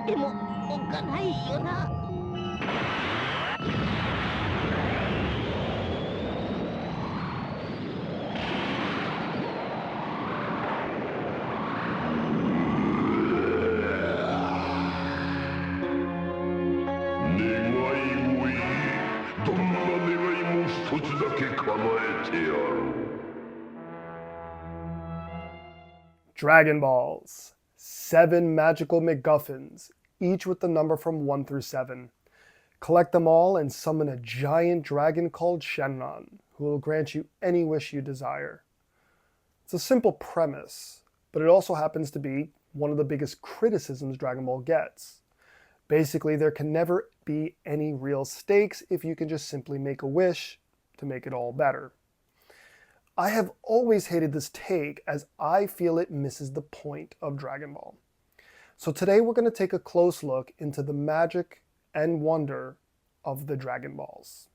てもおっかないよな。Dragon Balls. 7 magical MacGuffins, each with the number from 1 through 7. Collect them all and summon a giant dragon called Shenron, who will grant you any wish you desire. It's a simple premise, but it also happens to be one of the biggest criticisms Dragon Ball gets. Basically, there can never be any real stakes if you can just simply make a wish to make it all better. I have always hated this take as I feel it misses the point of Dragon Ball. So today we're going to take a close look into the magic and wonder of the Dragon Balls.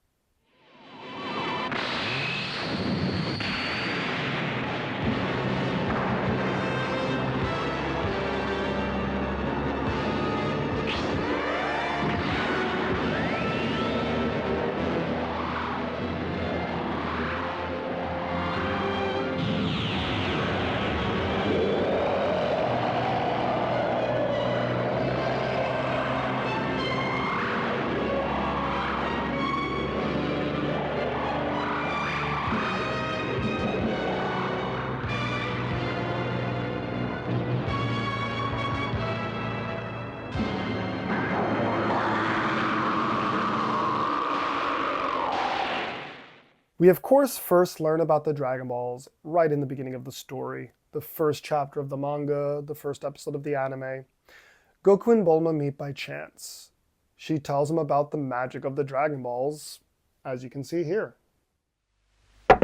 We of course first learn about the Dragon Balls right in the beginning of the story, the first chapter of the manga, the first episode of the anime. Goku and Bulma meet by chance. She tells him about the magic of the Dragon Balls, as you can see here. ほ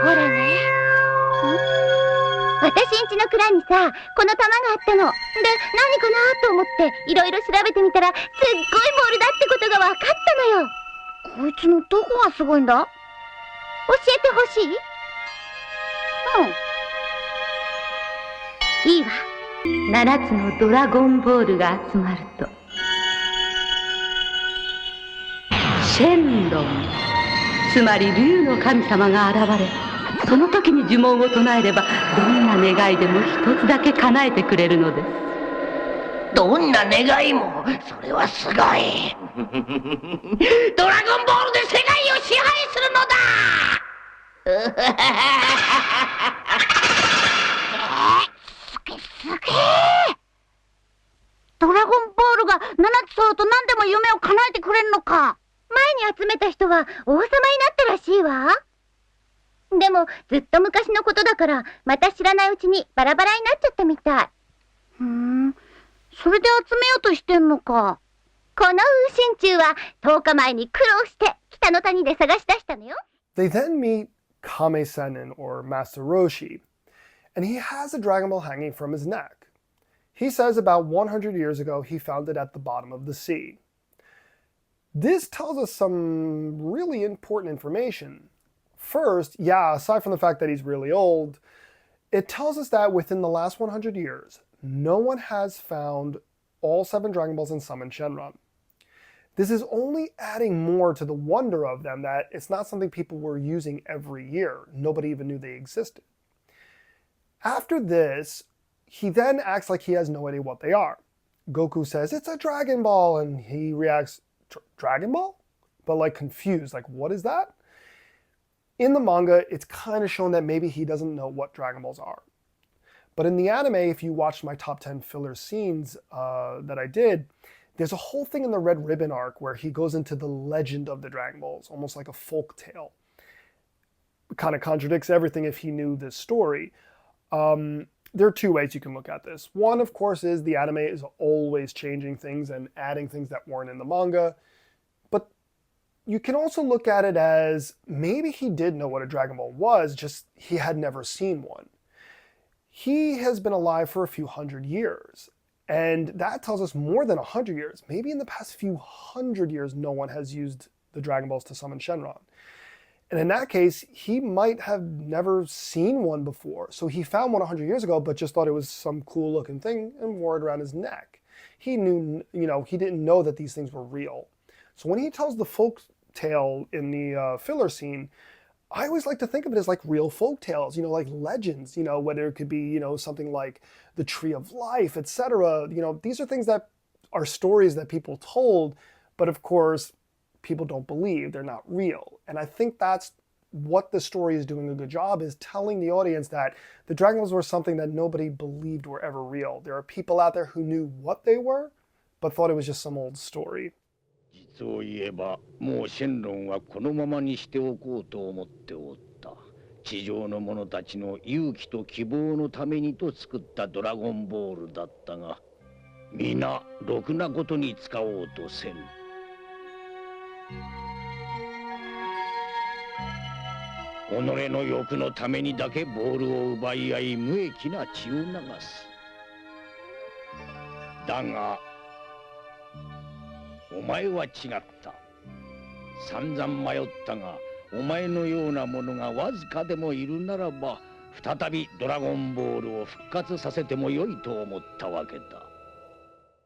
らね。私んちの蔵にさ、この玉があったの。で、何かなと思っていろいろ調べてみたら、すっごいボールだってことが分かったのよ。こいつのどこがすごいんだ？教えてほしい？いいわ。7つのドラゴンボールが集まると、シェンロン、つまり竜の神様が現れ、その時に呪文を唱えればどんな願いでも一つだけ叶えてくれるのです。どんな願いもそれはすごい。ドラゴンボールで世界を支配するのだ。すげえ。ドラゴンボールが7つ揃うと何でも夢を叶えてくれるのか。前に集めた人は王様になったらしいわ。でもずっと昔のことだからまた知らないうちにバラバラになっちゃったみたい。それで集めようとしてんのか。この雲神柱は10日前に苦労して北の谷で探し出したのよ。They then meet Kame Sennin, or Master Roshi, and he has a Dragon Ball hanging from his neck. He says about 100 years ago he found it at the bottom of the sea. This tells us some really important information. First, aside from the fact that he's really old, it tells us that within the last 100 years, no one has found all 7 Dragon Balls and summoned Shenron. This is only adding more to the wonder of them, that it's not something people were using every year. Nobody even knew they existed. After this, he then acts like he has no idea what they are. Goku says, "It's a Dragon Ball," and he reacts, "Dragon Ball?" But like confused, like what is that? In the manga, it's kind of shown that maybe he doesn't know what Dragon Balls are. But in the anime, if you watch my top 10 filler scenes that I did, there's a whole thing in the Red Ribbon arc where he goes into the legend of the Dragon Balls, almost like a folk tale. It kind of contradicts everything if he knew this story. There are 2 ways you can look at this. One, of course, is the anime is always changing things and adding things that weren't in the manga. But you can also look at it as maybe he did know what a Dragon Ball was, just he had never seen one. He has been alive for a few hundred years, and that tells us more than 100 years. Maybe in the past few hundred years, no one has used the Dragon Balls to summon Shenron. And in that case, he might have never seen one before. So he found one 100 years ago, but just thought it was some cool looking thing and wore it around his neck. He knew, he didn't know that these things were real. So when he tells the folk tale in the filler scene, I always like to think of it as like real folk tales, like legends, whether it could be, something like the Tree of Life, etc. These are things that are stories that people told, but of course, people don't believe, they're not real. And I think that's what the story is doing a good job, is telling the audience that the Dragon Balls were something that nobody believed were ever real. There are people out there who knew what they were, but thought it was just some old story. 実を言えばもうシェンロンはこのままにしておこうと思っておった。地上の者たちの勇気と希望のためにと作ったドラゴンボールだったが、皆ろくなことに使おうとせん。己の欲のためにだけボールを奪い合い無益な血を流す。だがお前は違った。散々迷ったが、お前のようなものがわずかでもいるならば、再びドラゴンボールを復活させてもよいと思ったわけだ。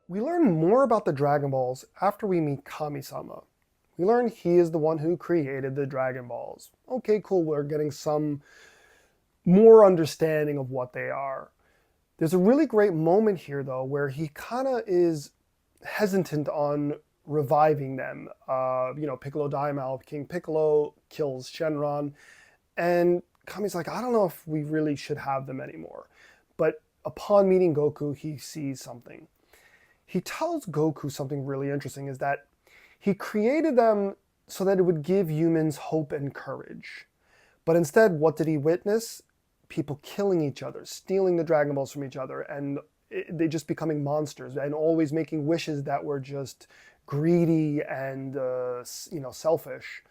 We learn more about the Dragon Balls after we meet Kami-sama. We learn he is the one who created the Dragon Balls. Okay, cool, we're getting some more understanding of what they are. There's a really great moment here, though, where he kind of is hesitant on reviving them. Piccolo Daimao, King Piccolo kills Shenron, and Kami's like, I don't know if we really should have them anymore. But upon meeting Goku, he sees something. He tells Goku something really interesting, is that he created them so that it would give humans hope and courage. But instead, what did he witness? People killing each other, stealing the Dragon Balls from each other, and they just becoming monsters and always making wishes that were just greedy and selfish.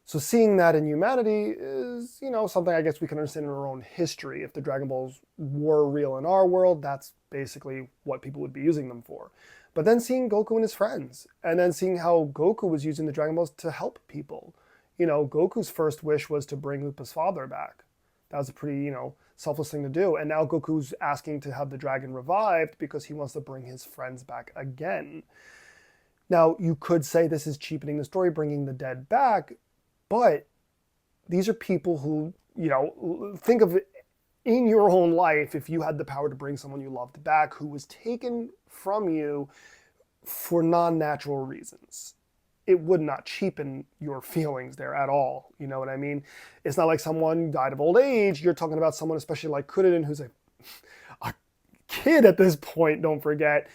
So seeing that in humanity is, something I guess we can understand in our own history. If the Dragon Balls were real in our world, that's basically what people would be using them for. But then seeing Goku and his friends, and then seeing how Goku was using the Dragon Balls to help people. Goku's first wish was to bring Upa's father back. That was a pretty, selfless thing to do. And now Goku's asking to have the dragon revived because he wants to bring his friends back again. Now, you could say this is cheapening the story, bringing the dead back, but these are people who, think of it in your own life, if you had the power to bring someone you loved back who was taken from you for non-natural reasons. It would not cheapen your feelings there at all. You know what I mean? It's not like someone died of old age. You're talking about someone, especially like Kuririn, who's a kid at this point, don't forget.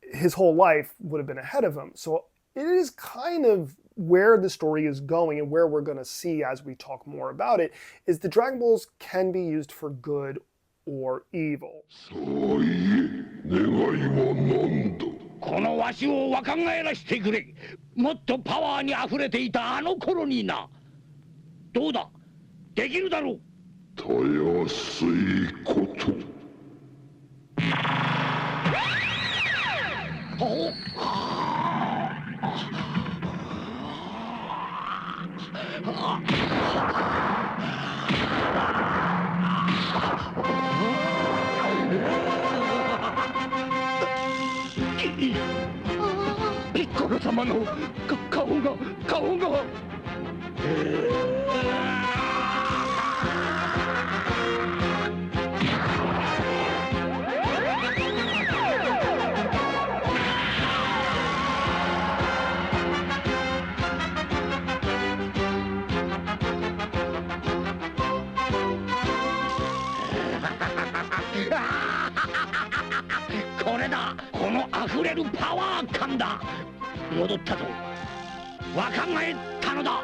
His whole life would have been ahead of him. So it is kind of where the story is going, and where we're going to see as we talk more about it, is the Dragon Balls can be used for good or evil. そういえ、願いは何だ。このわしを若返らしてくれ。もっとパワーにあふれていたあの頃にな。どうだ、できるだろう。たやすいこと。ピッコロ様の顔が。これだ、この溢れるパワー感だ。戻ったぞ。若返ったのだ。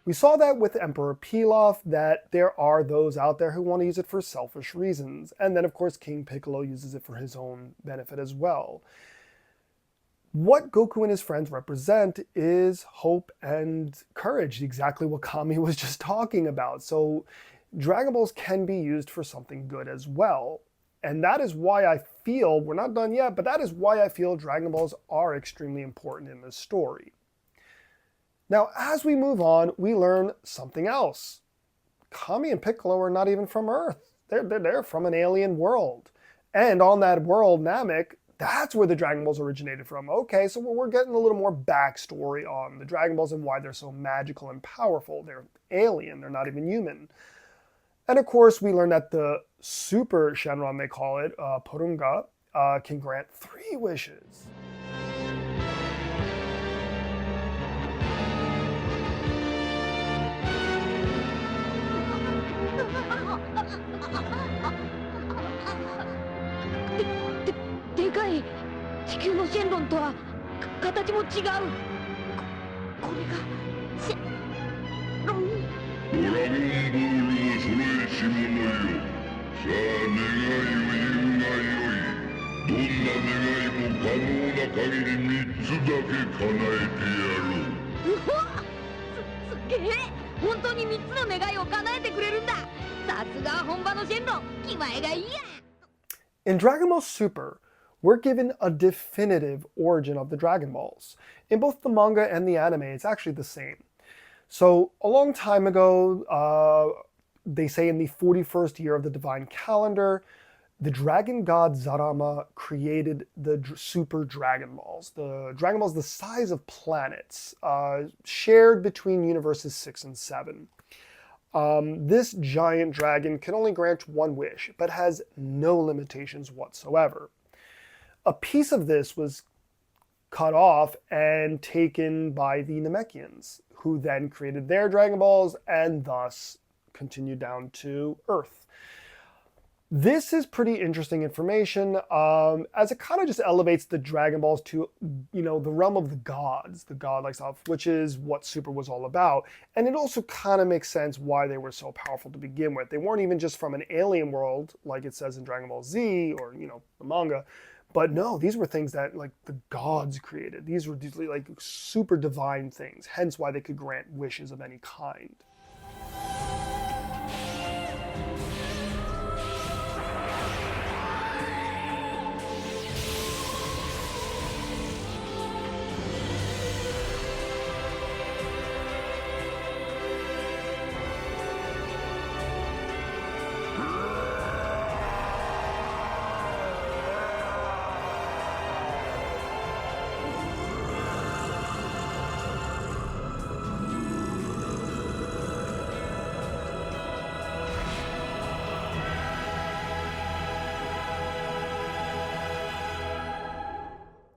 We saw that with Emperor Pilaf, that there are those out there who want to use it for selfish reasons. And then, of course, King Piccolo uses it for his own benefit as well. What Goku and his friends represent is hope and courage, exactly what Kami was just talking about. So Dragon Balls can be used for something good as well. And that is why I feel, we're not done yet, but that is why I feel Dragon Balls are extremely important in this story. Now, as we move on, we learn something else. Kami and Piccolo are not even from Earth. They're from an alien world. And on that world, Namek, that's where the Dragon Balls originated from. Okay, so we're getting a little more backstory on the Dragon Balls and why they're so magical and powerful. They're alien, they're not even human. And of course, we learn that the Super Shenron, they call it, Porunga, can grant 3 wishes. In Dragon Ball Super, we're given a definitive origin of the Dragon Balls. In both the manga and the anime, it's actually the same. So a long time ago, they say in the 41st year of the Divine Calendar, the dragon god Zarama created the Super Dragon Balls. The Dragon Balls the size of planets, shared between universes 6 and 7. This giant dragon can only grant 1 wish, but has no limitations whatsoever. A piece of this was cut off and taken by the Namekians, who then created their Dragon Balls and thus continued down to Earth. This is pretty interesting information, as it kind of just elevates the Dragon Balls to, the realm of the gods, the godlike stuff, which is what Super was all about. And it also kind of makes sense why they were so powerful to begin with. They weren't even just from an alien world, like it says in Dragon Ball Z or, the manga. But no, these were things that, like, the gods created. These were like super divine things, hence why they could grant wishes of any kind.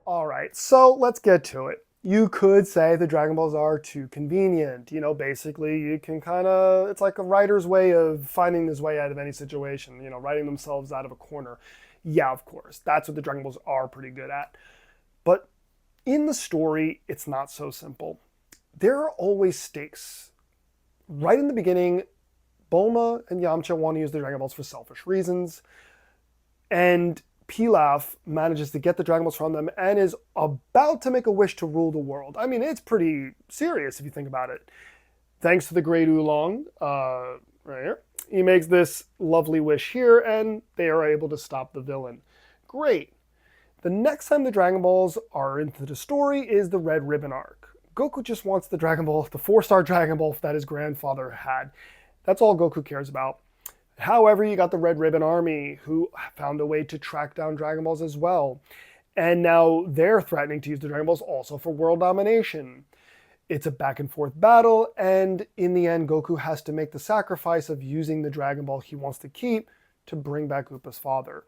Alright, so let's get to it. You could say the Dragon Balls are too convenient. Basically you can it's like a writer's way of finding his way out of any situation, writing themselves out of a corner. Yeah, of course, that's what the Dragon Balls are pretty good at. But in the story, it's not so simple. There are always stakes. Right in the beginning, Bulma and Yamcha want to use the Dragon Balls for selfish reasons. And Pilaf manages to get the Dragon Balls from them and is about to make a wish to rule the world. I mean, it's pretty serious if you think about it. Thanks to the Great Oolong, right here, he makes this lovely wish here and they are able to stop the villain. Great. The next time the Dragon Balls are into the story is the Red Ribbon arc. Goku just wants the Dragon Ball, the 4-star Dragon Ball that his grandfather had. That's all Goku cares about. However, you got the Red Ribbon Army, who found a way to track down Dragon Balls as well. And now they're threatening to use the Dragon Balls also for world domination. It's a back and forth battle, and in the end, Goku has to make the sacrifice of using the Dragon Ball he wants to keep to bring back Koopa's father.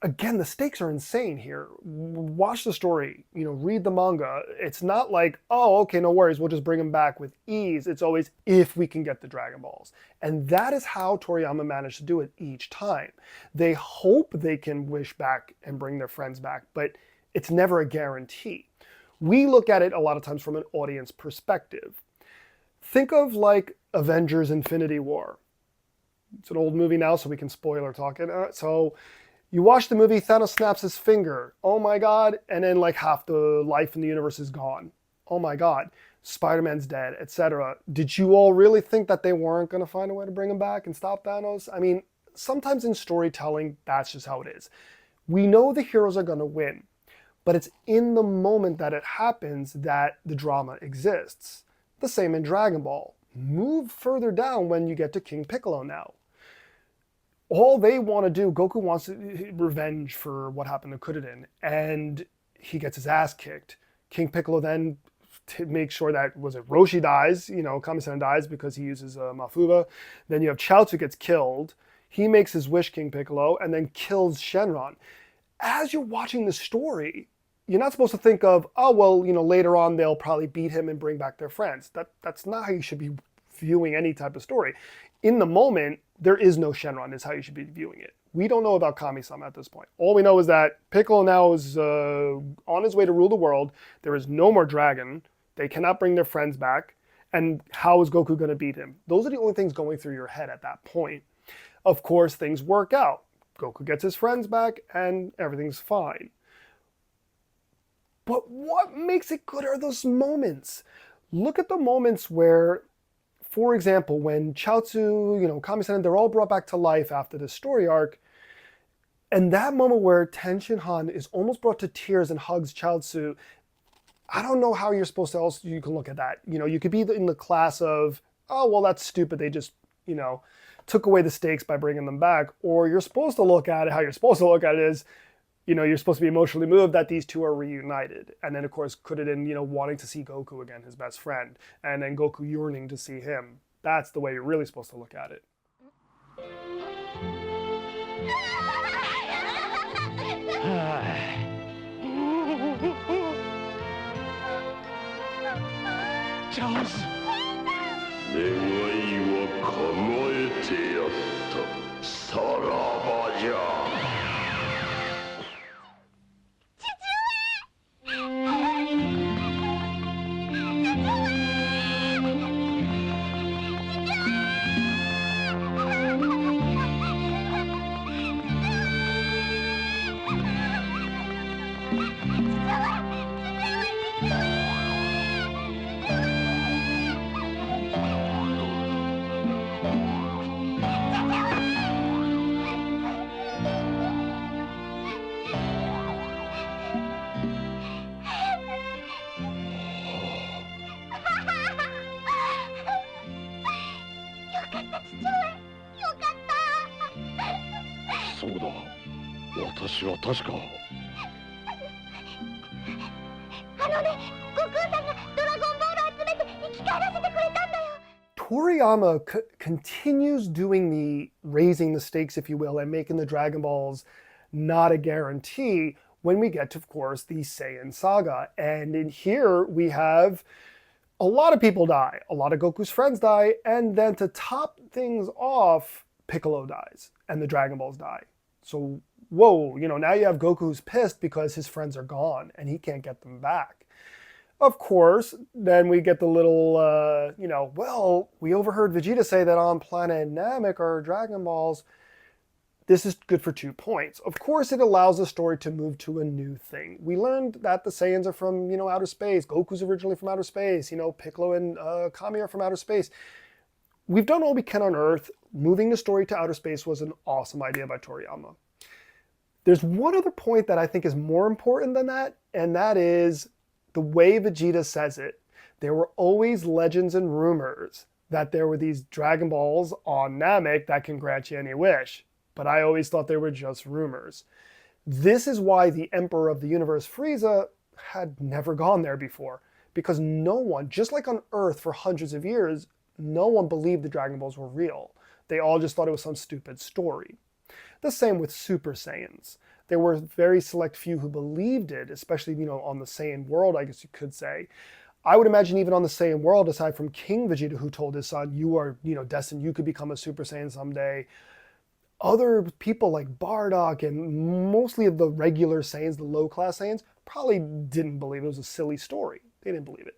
Again, the stakes are insane here. Watch the story, read the manga. It's not like, oh, okay, no worries, we'll just bring him back with ease. It's always, if we can get the Dragon Balls. And that is how Toriyama managed to do it each time. They hope they can wish back and bring their friends back, but it's never a guarantee. We look at it a lot of times from an audience perspective. Think of like Avengers Infinity War. It's an old movie now, so we can spoiler talk it. You watch the movie, Thanos snaps his finger. Oh my God. And then like half the life in the universe is gone. Oh my God. Spider-Man's dead, etc. Did you all really think that they weren't going to find a way to bring him back and stop Thanos? I mean, sometimes in storytelling, that's just how it is. We know the heroes are going to win, but it's in the moment that it happens that the drama exists. The same in Dragon Ball. Move further down when you get to King Piccolo now. All they want to do, Goku wants revenge for what happened to Kuririn, and he gets his ass kicked. King Piccolo then makes sure that, was it Roshi dies, Kami-san dies because he uses Mafuba. Then you have Chaozu gets killed. He makes his wish, King Piccolo, and then kills Shenron. As you're watching the story, you're not supposed to think of, oh, well, later on they'll probably beat him and bring back their friends. That's not how you should be viewing any type of story. In the moment, there is no Shenron, is how you should be viewing it. We don't know about Kami-sama at this point. All we know is that Piccolo now is on his way to rule the world. There is no more dragon. They cannot bring their friends back. And how is Goku going to beat him? Those are the only things going through your head at that point. Of course, things work out. Goku gets his friends back and everything's fine. But what makes it good are those moments. Look at the moments where, for example, when Chaozu, Kami-san, they're all brought back to life after this story arc. And that moment where Tenshinhan is almost brought to tears and hugs Chaozu, I don't know how you're supposed to else you can look at that. You could be in the class of, oh, well, that's stupid. They just, took away the stakes by bringing them back. Or you're supposed to look at it, how you're supposed to look at it is, you're supposed to be emotionally moved that these two are reunited. And then, of course, Kuririn, wanting to see Goku again, his best friend. And then Goku yearning to see him. That's the way you're really supposed to look at it. Charles! 願いは叶えてやった。さらばじゃ。そうだ、私は確か。Toriyama continues doing the raising the stakes, if you will, and making the Dragon Balls not a guarantee when we get to, of course, the Saiyan saga. And in here we have a lot of people die, a lot of Goku's friends die, and then to top things off, Piccolo dies and the Dragon Balls die. So, whoa, now you have Goku who's pissed because his friends are gone and he can't get them back. Of course, then we get the little, well, we overheard Vegeta say that on planet Namek or Dragon Balls. This is good for 2 points. Of course, it allows the story to move to a new thing. We learned that the Saiyans are from, outer space. Goku's originally from outer space. Piccolo and Kami are from outer space. We've done all we can on Earth. Moving the story to outer space was an awesome idea by Toriyama. There's one other point that I think is more important than that, and that is the way Vegeta says it. There were always legends and rumors that there were these Dragon Balls on Namek that can grant you any wish. But I always thought they were just rumors. This is why the Emperor of the Universe, Frieza, had never gone there before. Because no one, just like on Earth for hundreds of years, no one believed the Dragon Balls were real. They all just thought it was some stupid story. The same with Super Saiyans. There were very select few who believed it, especially, on the Saiyan world, I guess you could say. I would imagine even on the Saiyan world, aside from King Vegeta, who told his son, you are, destined, you could become a Super Saiyan someday. Other people like Bardock and mostly of the regular Saiyans, the low-class Saiyans, probably didn't believe it. It was a silly story. They didn't believe it.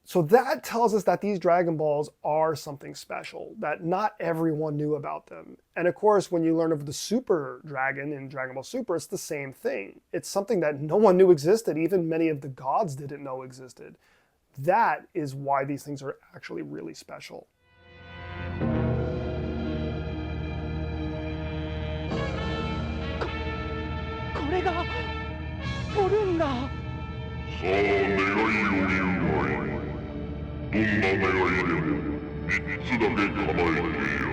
So that tells us that these Dragon Balls are something special, that not everyone knew about them. And of course, when you learn of the Super Dragon in Dragon Ball Super, it's the same thing. It's something that no one knew existed. Even many of the gods didn't know existed. That is why these things are actually really special. これがボルンガ。さあ願いを言うがいい。どんな願いでも3つだけ構えていよ。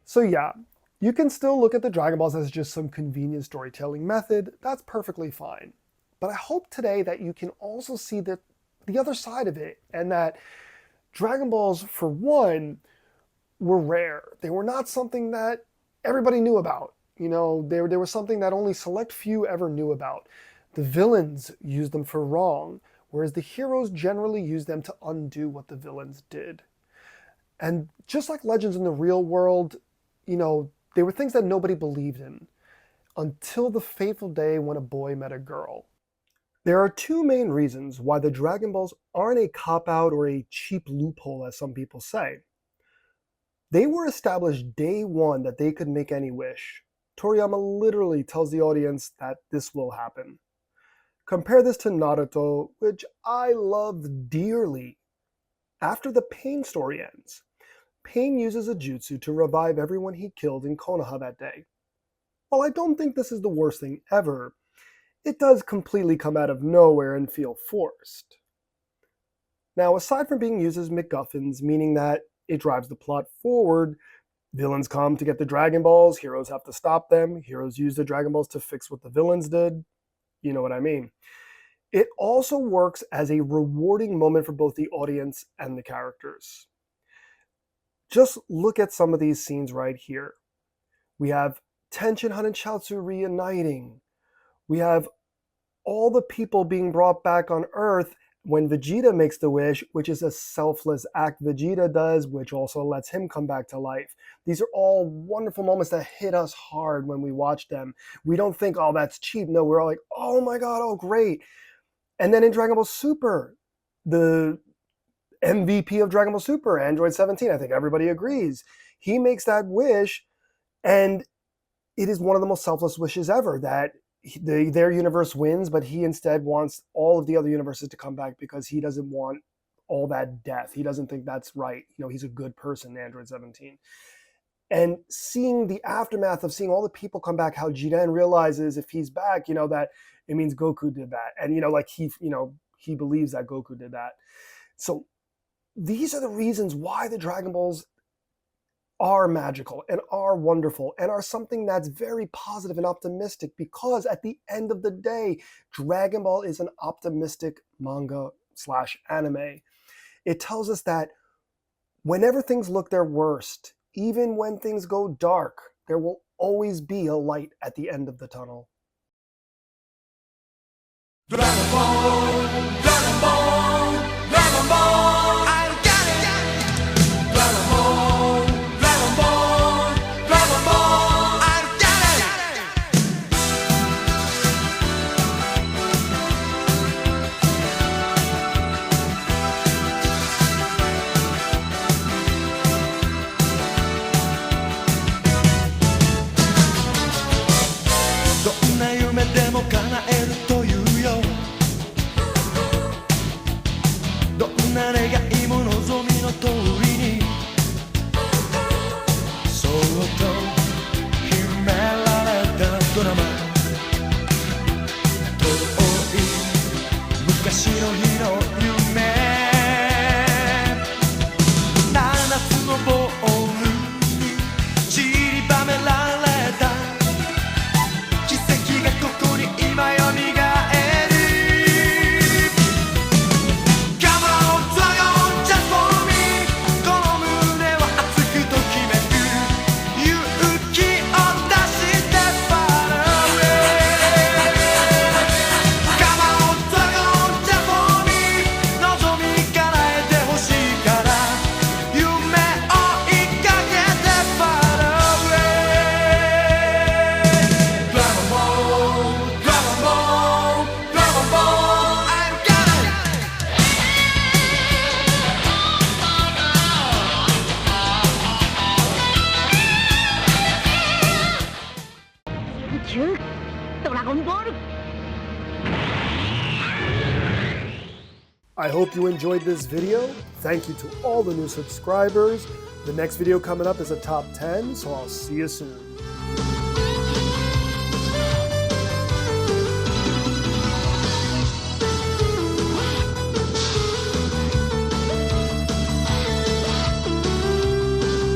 So yeah, you can still look at the Dragon Balls as just some convenient storytelling method. That's perfectly fine. But I hope today that you can also see the other side of it, and that Dragon Balls, for one, were rare. They were not something that everybody knew about. You know, they were something that only select few ever knew about. The villains used them for wrong, whereas the heroes generally used them to undo what the villains did. And just like legends in the real world, you know, they were things that nobody believed in until the fateful day when a boy met a girl. There are two main reasons why the Dragon Balls aren't a cop-out or a cheap loophole, as some people say. They were established day one that they could make any wish. Toriyama literally tells the audience that this will happen. Compare this to Naruto, which I love dearly. After the Pain story ends, Pain uses a jutsu to revive everyone he killed in Konoha that day. While I don't think this is the worst thing ever, it does completely come out of nowhere and feel forced. Now, aside from being used as MacGuffins, meaning that it drives the plot forward, villains come to get the Dragon Balls, heroes have to stop them, heroes use the Dragon Balls to fix what the villains did. You know what I mean. It also works as a rewarding moment for both the audience and the characters. Just look at some of these scenes right here. We have Tenshinhan and Chaozu reuniting. We have all the people being brought back on Earth when Vegeta makes the wish, which is a selfless act Vegeta does, which also lets him come back to life. These are all wonderful moments that hit us hard when we watch them. We don't think, oh, that's cheap. No, we're all like, oh my God, oh great. And then in Dragon Ball Super, the MVP of Dragon Ball Super, Android 17, I think everybody agrees. He makes that wish, and it is one of the most selfless wishes ever, that their universe wins, but he instead wants all of the other universes to come back because he doesn't want all that death. He doesn't think that's right. You know, he's a good person, Android 17. And seeing the aftermath of seeing all the people come back, how Jiren realizes if he's back, you know, that it means Goku did that. And, you know, like he believes that Goku did that. So these are the reasons why the Dragon Balls are magical and are wonderful and are something that's very positive and optimistic, because at the end of the day, Dragon Ball is an optimistic manga/anime. It tells us that whenever things look their worst, even when things go dark, there will always be a light at the end of the tunnel. Dragon Ball, Dragon Ball, Dragon Ball, I got it! Dragon Ball, Dragon Ball, Dragon Ball, I got it! どんな夢でも叶えるというどんな願いも望みの通りにそっと秘められたドラマ遠い昔の日の夢7つのボールに散りばめられた奇跡がここに今よみがえるI hope you enjoyed this video. Thank you to all the new subscribers. The next video coming up is a top 10, so I'll see you soon.